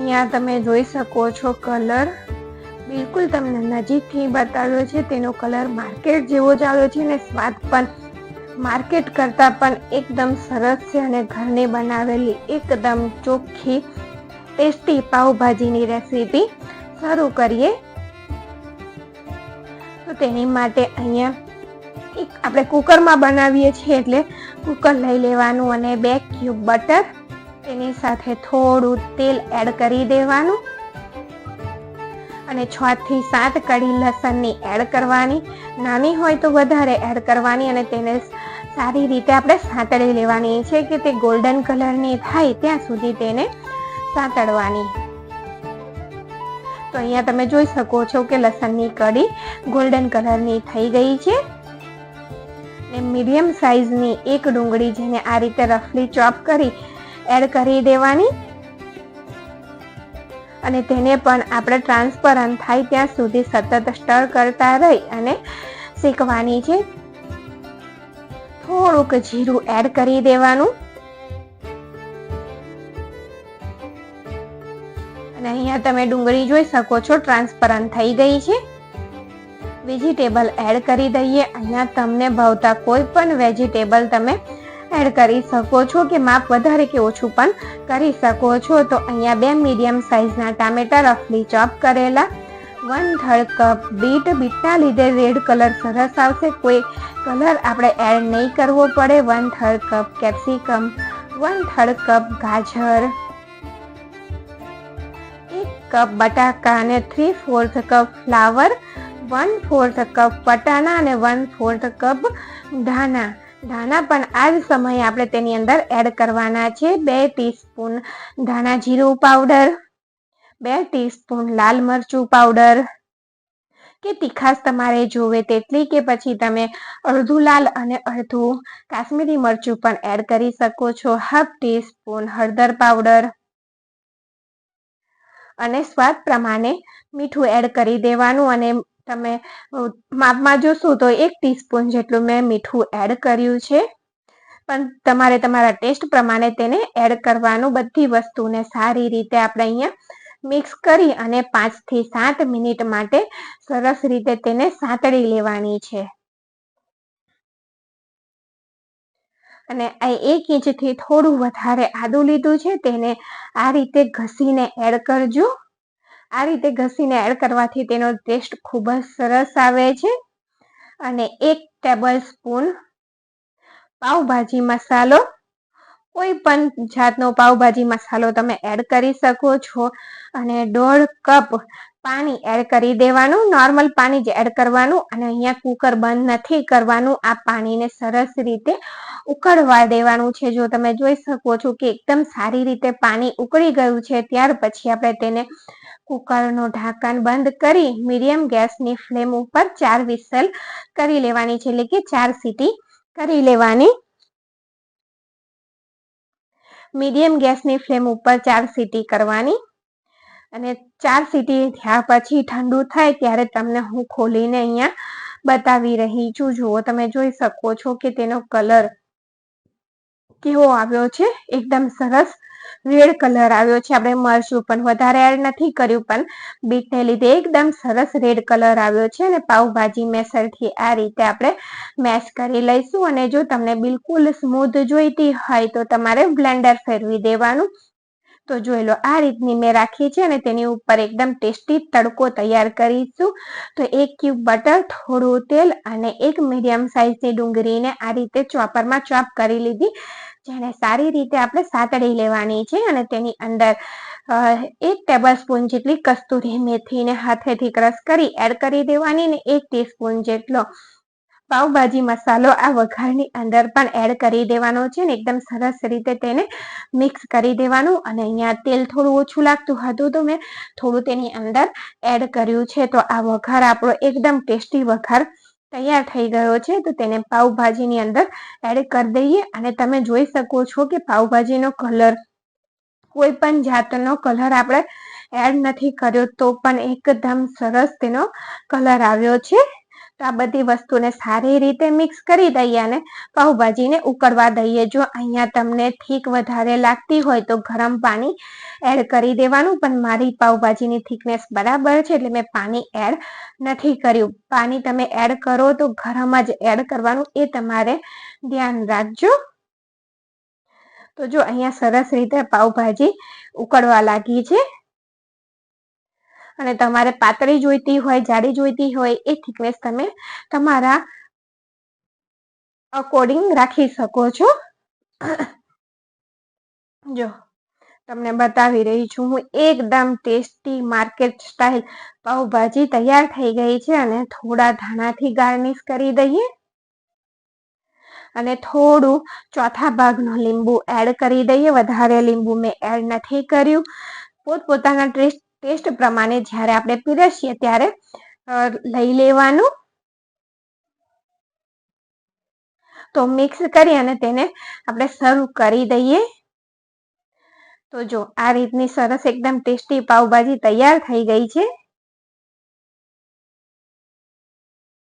અહીંયા તમે જોઈ શકો છો કલર બિલકુલ તમને નજીકથી બતાવ્યો છે. તેનો કલર માર્કેટ જેવો જ આવ્યો છે અને સ્વાદ પણ માર્કેટ કરતાં પણ એકદમ સરસ છે. અને ઘરની બનાવેલી એકદમ ચોખ્ખી ટેસ્ટી પાવભાજીની રેસીપી શરૂ કરીએ. તો તેની માટે અહીંયા આપણે કુકરમાં બનાવીએ છીએ એટલે કુકર લઈ લેવાનું અને 2 ક્યુબ બટર, તેની સાથે થોડું તેલ એડ કરી દેવાનું અને 6 થી 7 કળી લસણની એડ કરવાની. નાની હોય તો વધારે એડ કરવાની અને તેને સારી રીતે આપણે સાંતળી લેવાની છે કે તે ગોલ્ડન કલરની થાય ત્યાં સુધી તેને સાંતળવાની. તો અહીંયા તમે જોઈ શકો છો કે લસણની કળી ગોલ્ડન કલરની થઈ ગઈ છે. ને મીડિયમ સાઈઝની એક ડુંગળી જેને આ રીતે રફલી ચોપ કરી એડ કરી દેવાની અને તેને પણ આપણે ટ્રાન્સપરન્ટ થાય ત્યાં સુધી સતત સ્ટર કરતા રહી અને શેકવાની છે. થોડુંક જીરું એડ કરી દેવાનું અને અહીંયા તમે ડુંગળી જોઈ શકો છો ટ્રાન્સપરન્ટ થઈ ગઈ છે. વેજીટેબલ એડ કરી દઈએ. અહીંયા તમને ભાવતા કોઈ પણ વેજીટેબલ તમે એડ કરી શકો છો કે માપ વધારે કે ઓછું પણ કરી શકો છો. તો અહીંયા 2 મીડિયમ સાઈઝના ટામેટા રફલી ચોપ કરેલા, 1/3 કપ બીટના લીધે રેડ કલર સરસ આવશે, કોઈ કલર આપણે એડ નહીં કરવો પડે, 1/3 કપ કેપ્સિકમ, 1/3 કપ ગાજર, 1 કપ બટાકા અને 3/4 કપ ફ્લાવર, 1/4 કપ વટાણા અને 1/4 કપ ધાણા પણ આ જ સમયે આપણે તેની અંદર એડ કરવાના છે. 2 ટીસ્પૂન ધાણા જીરું પાવડર, 2 ટીસ્પૂન લાલ મરચું પાવડર કે તીખાશ તમારે જોવે તેટલી કે પછી તમે અડધું લાલ અને અડધું કાશ્મીરી મરચું પણ એડ કરી શકો છો, 1/2 ટીસ્પૂન હળદર પાવડર અને સ્વાદ પ્રમાણે મીઠું એડ કરી દેવાનું. અને તમે માપમાં જોશો તો 1 ટીસ્પૂન જેટલું મેં મીઠું એડ કર્યું છે, પણ તમારે તમારા ટેસ્ટ પ્રમાણે તેને એડ કરવાનું. બધી વસ્તુને સારી રીતે આપણે અહીંયા મિક્સ કરી અને 5 થી 7 મિનિટ માટે સરસ રીતે તેને સાંતળી લેવાની છે. અને આ 1 ઇંચથી થોડું વધારે આદું લીધું છે, તેને આ રીતે ઘસીને એડ કરજો. આ રીતે ઘસીને એડ કરવાથી તેનો ટેસ્ટ ખૂબ જ સરસ આવે છે. અને 1 ટેબલ સ્પૂન પાવભાજી મસાલો, કોઈ પણ જાતનો પાવભાજી મસાલો તમે એડ કરી શકો છો અને 1/2 કપ પાણી એડ કરી દેવાનું. નોર્મલ પાણી જ એડ કરવાનું અને અહીંયા કુકર બંધ નથી કરવાનું. આ પાણીને સરસ રીતે ઉકળવા દેવાનું છે. જો તમે જોઈ શકો છો કે એકદમ સારી રીતે પાણી ઉકળી ગયું છે, ત્યાર પછી આપણે તેને કુકરનું ઢાંકણ બંધ કરી મીડિયમ ગેસની ફ્લેમ ઉપર 4 વિસલ કરી લેવાની છે, એટલે કે 4 સીટી કરી લેવાની. મીડિયમ ગેસની ફ્લેમ ઉપર 4 સીટી કરવાની અને 4 સીટી થયા પછી ઠંડુ થાય ત્યારે તમને હું ખોલીને અહીંયા બતાવી રહી છું. જુઓ તમે જોઈ શકો છો કે તેનો કલર કેવો આવ્યો છે, એકદમ સરસ રેડ કલર આવ્યો છે. આપણે મરચું પણ વધારે એડ નથી કર્યું, પણ બીટને લીધે એકદમ સરસ રેડ કલર આવ્યો છે. અને પાવભાજી મેસરથી આ રીતે આપણે મેશ કરી લઈશું. અને જો તમને બિલકુલ સ્મૂથ જોઈતી હોય તો તમારે બ્લેન્ડર ફેરવી દેવાનું. તો જોઈ લો આ રીતની મેં રાખી છે અને તેની ઉપર એકદમ ટેસ્ટી તડકો તૈયાર કરીશું. તો 1 ક્યુબ બટર, થોડું તેલ અને 1 મીડિયમ સાઈઝની ડુંગળીને આ રીતે ચોપરમાં ચોપ કરી લીધી, જેને સારી રીતે આપણે સાંતળી લેવાની છે. અને તેની અંદર 1 ટેબલ સ્પૂન જેટલી કસ્તુરી મેથીને હાથેથી ક્રશ કરી એડ કરી દેવાની અને 1 ટીસ્પૂન જેટલો પાવભાજી મસાલો આ વઘારની અંદર પણ એડ કરી દેવાનો છે ને એકદમ સરસ રીતે તેને મિક્સ કરી દેવાનું. અને અહીંયા તેલ થોડું ઓછું લાગતું હતું તો મેં થોડું તેની અંદર એડ કર્યું છે. તો આ વઘાર આપણો એકદમ ટેસ્ટી વઘાર તૈયાર થઈ ગયો છે. તો તેને પાવભાજીની અંદર એડ કરી દઈએ અને તમે જોઈ શકો છો કે પાવભાજીનો કલર કોઈ પણ જાતનો કલર આપણે એડ નથી કર્યો તો પણ એકદમ સરસ તેનો કલર આવ્યો છે. તો આ બધી વસ્તુને સારી રીતે મિક્સ કરી દઈએ અને પાઉંભાજીને ઉકળવા દઈએ. જો અહીંયા તમને થીક વધારે લાગતી હોય તો ગરમ પાણી એડ કરી દેવાનું, પણ મારી પાઉંભાજીની થીકનેસ બરાબર છે એટલે મેં પાણી એડ નથી કર્યું. પાણી તમે એડ કરો તો ગરમ જ એડ કરવાનું, એ તમારે ધ્યાન રાખજો. તો જો અહીંયા સરસ રીતે પાઉંભાજી ઉકળવા લાગી છે અને તમારે પાતળી જોઈતી હોય, જાડી જોઈતી હોય એ થિકનેસ તમે તમારા અકોર્ડિંગ રાખી શકો છો. જો તમને બતાવી રહી છું હું, એકદમ ટેસ્ટી માર્કેટ સ્ટાઇલ પાઉંભાજી તૈયાર થઈ ગઈ છે. અને થોડા ધાણાથી ગાર્નિશ કરી દઈએ અને થોડું ચોથા ભાગનું લીંબુ એડ કરી દઈએ. વધારે લીંબુ મેં એડ નથી કર્યું. પોતપોતાના ટેસ્ટ પ્રમાણે જ્યારે આપણે પીરસીએ ત્યારે લઈ લેવાનું. તો મિક્સ કરી અને તેને આપણે સર્વ કરી દઈએ. તો જો આ રીતની સરસ એકદમ ટેસ્ટી પાઉંભાજી તૈયાર થઈ ગઈ છે.